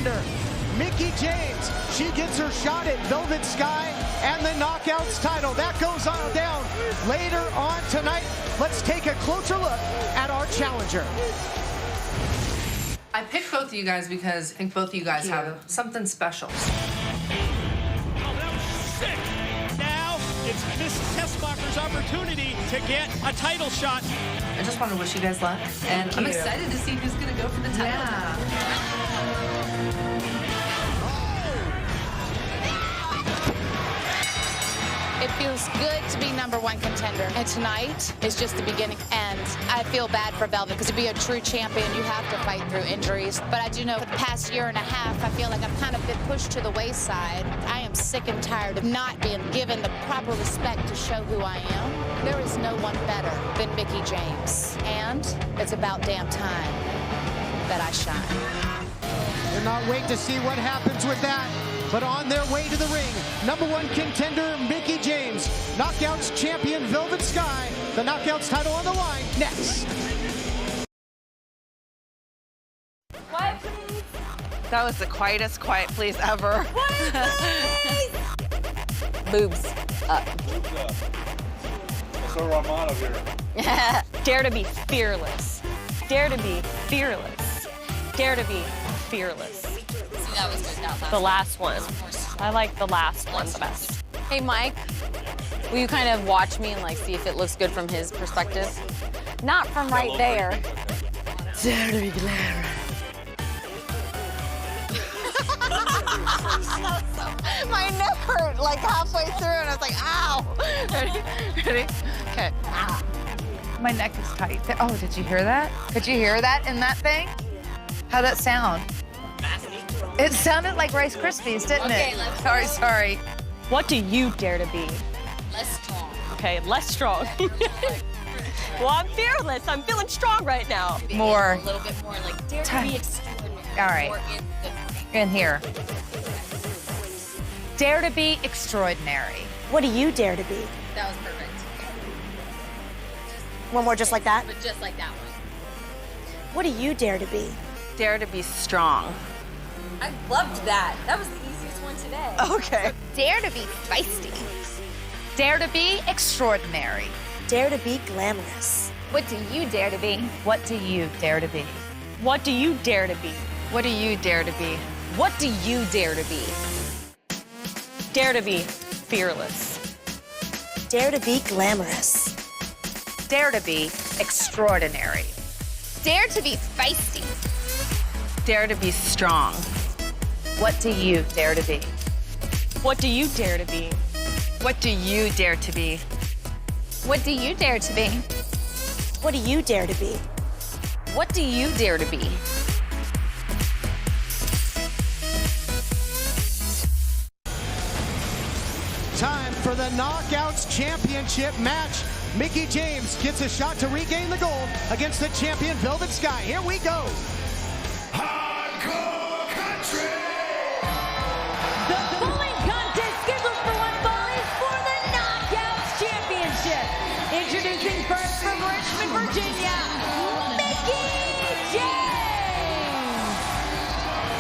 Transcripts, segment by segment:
contender, Mickie James. She gets her shot at Velvet Sky and the Knockouts title. That goes on down later on tonight. Let's take a closer look at our challenger. I picked both of you guys because I think both of you guys have something special. Oh, that was sick. Now it's Miss Tessmacher's opportunity to get a title shot. I just want to wish you guys luck, and I'm excited to see who's going to go for the title. Yeah. It feels good to be #1 contender, and tonight is just the beginning. And I feel bad for Velvet, because to be a true champion, you have to fight through injuries. But I do know for the past year and a half, I feel like I've kind of been pushed to the wayside. I am sick and tired of not being given the proper respect to show who I am. There is no one better than Mickie James, and it's about damn time that I shine. Cannot wait to see what happens with that. But on their way to the ring, #1 contender Mickie James, Knockouts champion Velvet Sky, the Knockouts title on the line next. Quiet, please. That was the quietest quiet please ever. Quiet, please. Boobs up. So Ramano here. Dare to be fearless. Dare to be fearless. Dare to be fearless. That was good. The last one. I like the last one the best. Hey, Mike, will you kind of watch me and like see if it looks good from his perspective? Not from right there. Dare to be glamorous. My neck hurt like halfway through and I was like, ow. Ready? Ready? Okay. Ah. My neck is tight. Oh, did you hear that? Could you hear that in that thing? How'd that sound? It sounded like Rice Krispies, didn't it? Sorry. What do you dare to be? Less strong. Okay, less strong. Well, I'm fearless. I'm feeling strong right now. More. A little bit more like dare to be extraordinary. All right. More In here. Dare to be extraordinary. What do you dare to be? That was perfect. One more just like that? But just like that one. What do you dare to be? Dare to be strong. I loved that. That was the easiest one today. Okay. Dare to be feisty. Dare to be extraordinary. Dare to be glamorous. What do you dare to be? What do you dare to be? What do you dare to be? What do you dare to be? What do you dare to be? Dare to be fearless. Dare to be glamorous. Dare to be extraordinary. Dare to be feisty. Dare to be strong. What do you dare to be? What do you dare to be? What do you dare to be? What do you dare to be? What do you dare to be? What do you dare to be? Time for the Knockouts Championship match. Mickie James gets a shot to regain the gold against the champion Velvet Sky. Here we go. Hardcore Country! The bowling contest scheduled for one fall is for the Knockouts Championship. Introducing first from Richmond, Virginia, Mickie James.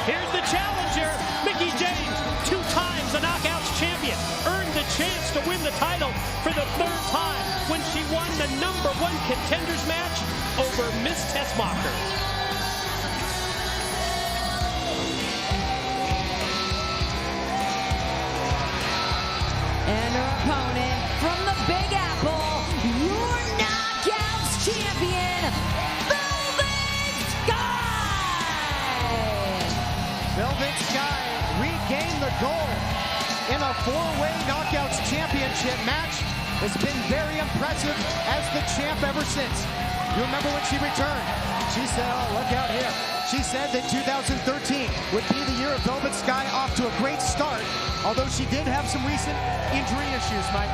Here's the challenger, Mickie James, 2 times a Knockouts champion, earned the chance to win the title for the 3rd time when she won the #1 contenders match over Miss Tessmacher. And her opponent from the Big Apple, your Knockouts champion, Velvet Sky. Velvet Sky regained the gold in a 4-way Knockouts Championship match. Has been very impressive as the champ ever since. You remember when she returned? She said, oh, look out here. She said that 2013 would be the year of Velvet Sky, off to a great start, although she did have some recent injury issues, Mike.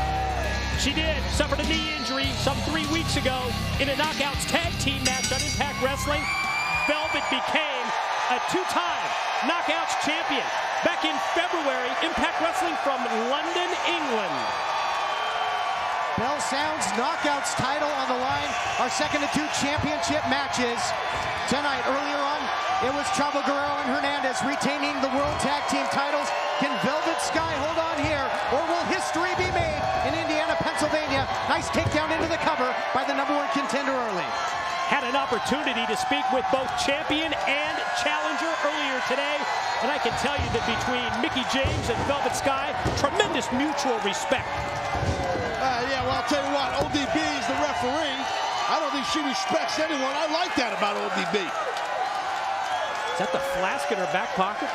She did, suffered a knee injury some 3 weeks ago in a Knockouts tag team match on Impact Wrestling. Velvet became a 2-time Knockouts champion back in February. Impact Wrestling from London, England. Bell sounds, Knockouts title on the line. Our 2nd of 2 championship matches tonight. Earlier on It was Chavo Guerrero and Hernandez retaining the World Tag Team titles. Can Velvet Sky hold on here, or will history be made in Indiana, Pennsylvania? Nice takedown into the cover by the #1 contender early. Had an opportunity to speak with both champion and challenger earlier today, and I can tell you that between Mickie James and Velvet Sky, tremendous mutual respect. Yeah, well, I'll tell you what, ODB is the referee. I don't think she respects anyone. I like that about ODB. Is that the flask in her back pocket?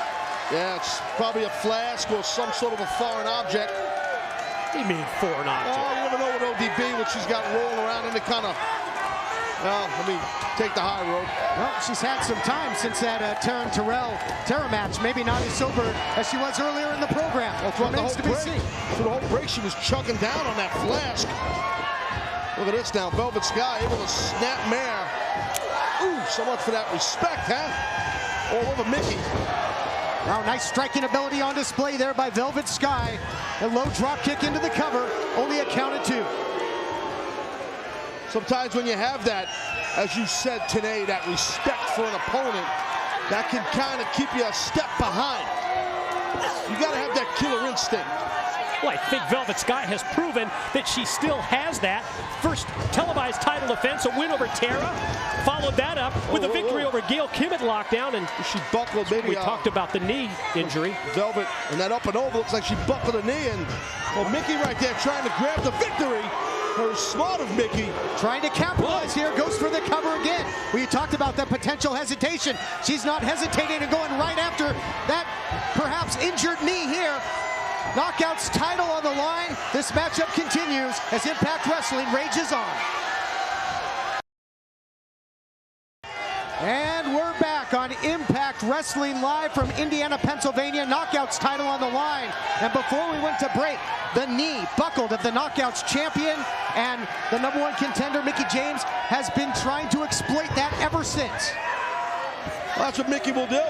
Yeah, it's probably a flask or some sort of a foreign object. What do you mean foreign object? Oh, you never know with ODB what she's got rolling around in the kind of... Well, let me take the high road. Well, she's had some time since that Terra match. Maybe not as sober as she was earlier in the program. Well, throughout the whole to be break, seen. through the whole break, she was chugging down on that flask. Look at this now, Velvet Sky able to snap mare. Ooh, so much for that respect, huh? All over Mickie. Wow, nice striking ability on display there by Velvet Sky. A low drop kick into the cover, only a count of 2. Sometimes when you have that, as you said today, that respect for an opponent, that can kind of keep you a step behind. You got to have that killer instinct. Well, I think Velvet Sky has proven that she still has that. First televised title defense, a win over Terra. Followed that up with a victory over Gail Kim at Lockdown. And she buckled, maybe. We talked about the knee injury. Velvet, and that up and over looks like she buckled a knee. And well, Mickie right there trying to grab the victory. Very smart of Mickie. Trying to capitalize here, goes for the cover again. We talked about that potential hesitation. She's not hesitating and going right after that perhaps injured knee here. Knockouts title on the line. This matchup continues as Impact Wrestling rages on. And we're back on Impact Wrestling live from Indiana, Pennsylvania. Knockouts title on the line. And before we went to break, the knee buckled of the Knockouts champion, and the #1 contender, Mickie James, has been trying to exploit that ever since. Well, that's what Mickie will do.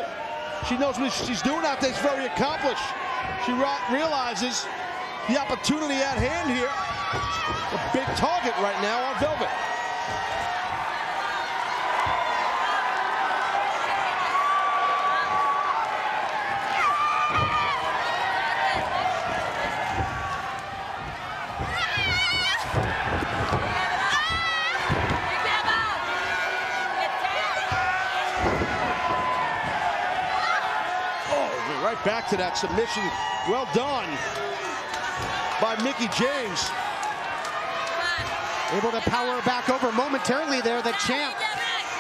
She knows what she's doing out there. It's very accomplished. She realizes the opportunity at hand here. A big target right now on Velvet. Right back to that submission. Well done by Mickie James. Able to power back over momentarily there, the champ.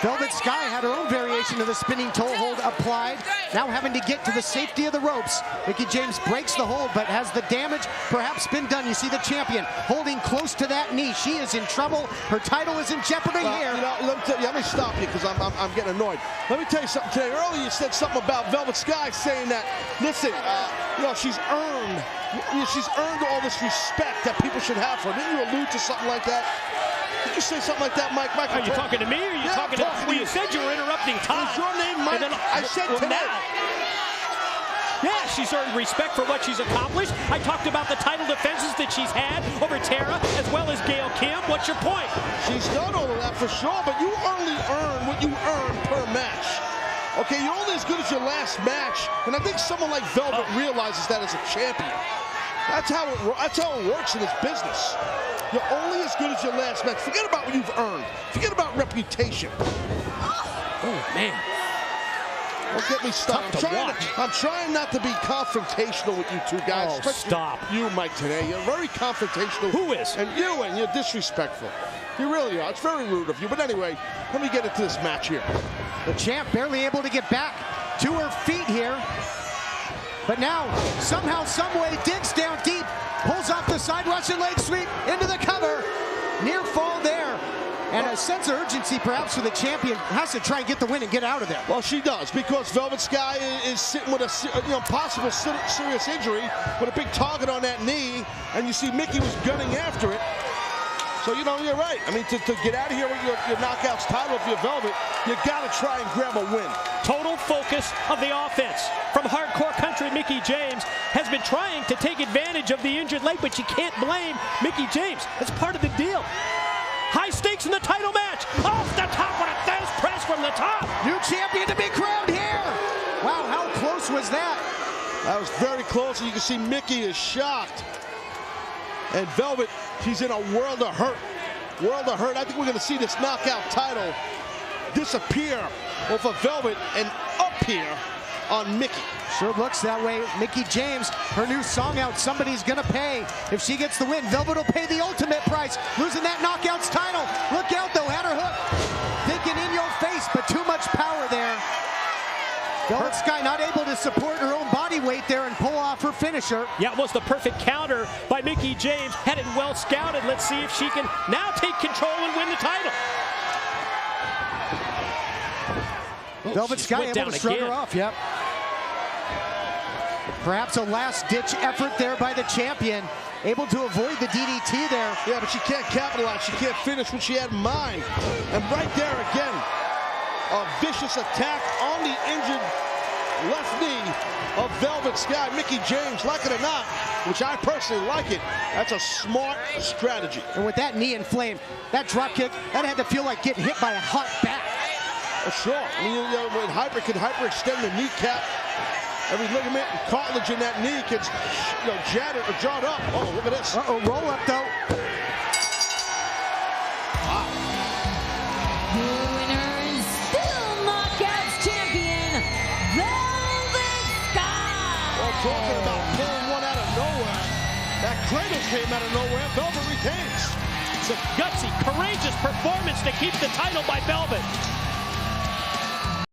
Velvet Sky had her own variation of the spinning toe hold applied. Now having to get to the safety of the ropes. Mickie James breaks the hold, but has the damage perhaps been done? You see the champion holding close to that knee. She is in trouble. Her title is in jeopardy here. You know, let me stop you because I'm getting annoyed. Let me tell you something today. Earlier you said something about Velvet Sky saying that, listen, you know, she's earned all this respect that people should have for her. Didn't you allude to something like that? Did you say something like that, Mike? Are you talking to me or are you talking to... Well, you said you were interrupting Todd. Is your name Mike? I said today. Yeah, she's earned respect for what she's accomplished. I talked about the title defenses that she's had over Terra as well as Gail Kim. What's your point? She's done all of that for sure, but you only earn what you earn per match. Okay, you're only as good as your last match, and I think someone like Velvet realizes that as a champion. That's how it works in this business. You're only as good as your last match. Forget about what you've earned. Forget about reputation. Oh, man. Don't get me started. I'm trying not to be confrontational with you two guys. Oh, stop. You, Mike, today. You're very confrontational. Who is? And you're disrespectful. You really are. It's very rude of you. But anyway, let me get into this match here. The champ barely able to get back to her feet here. But now, somehow, someway, digs down deep, pulls off the side Russian leg sweep into the cover. Near fall there. And a sense of urgency, perhaps, for the champion. Has to try and get the win and get out of there. Well, she does, because Velvet Sky is sitting with a possible serious injury with a big target on that knee. And you see Mickie was gunning after it. So, you know, you're right. I mean, to get out of here with your Knockouts title, if you're Velvet, you got to try and grab a win. Total focus of the offense. From hardcore country, Mickie James has been trying to take advantage of the injured leg, but you can't blame Mickie James. That's part of the deal. High stakes in the title match. Off the top with a fast press from the the top. New champion to be crowned here. Wow, how close was that? That was very close, and you can see Mickie is shocked. And Velvet, she's in a world of hurt. World of hurt. I think we're going to see this knockout title disappear off of Velvet and appear on Mickie. Sure looks that way. Mickie James, her new song out, Somebody's Gonna Pay. If she gets the win, Velvet will pay the ultimate price, losing that knockouts title. Look out though, had her hook. Thinking in your face, but too much power there. Velvet Sky not able to support her own body weight there and pull off her finisher. Yeah, it was the perfect counter by Mickie James. Had it well scouted. Let's see if she can now take control and win the title. Velvet Sky able to shrug her off, yep. Perhaps a last-ditch effort there by the champion. Able to avoid the DDT there. Yeah, but she can't capitalize. She can't finish what she had in mind. And right there again, a vicious attack on the injured left knee of Velvet Sky. Mickie James, like it or not, which I personally like it, that's a smart strategy. And with that knee inflamed, that drop kick, that had to feel like getting hit by a hot bat. Oh, sure. I mean, when can hyperextend the kneecap. Every ligament and cartilage in that knee gets, jarred up. Oh, look at this. Uh-oh, roll up though. Wow. The winner and still knockouts champion, Velvet Sky. Well, talking about pulling one out of nowhere. That cradle came out of nowhere. Velvet retains. It's a gutsy, courageous performance to keep the title by Velvet.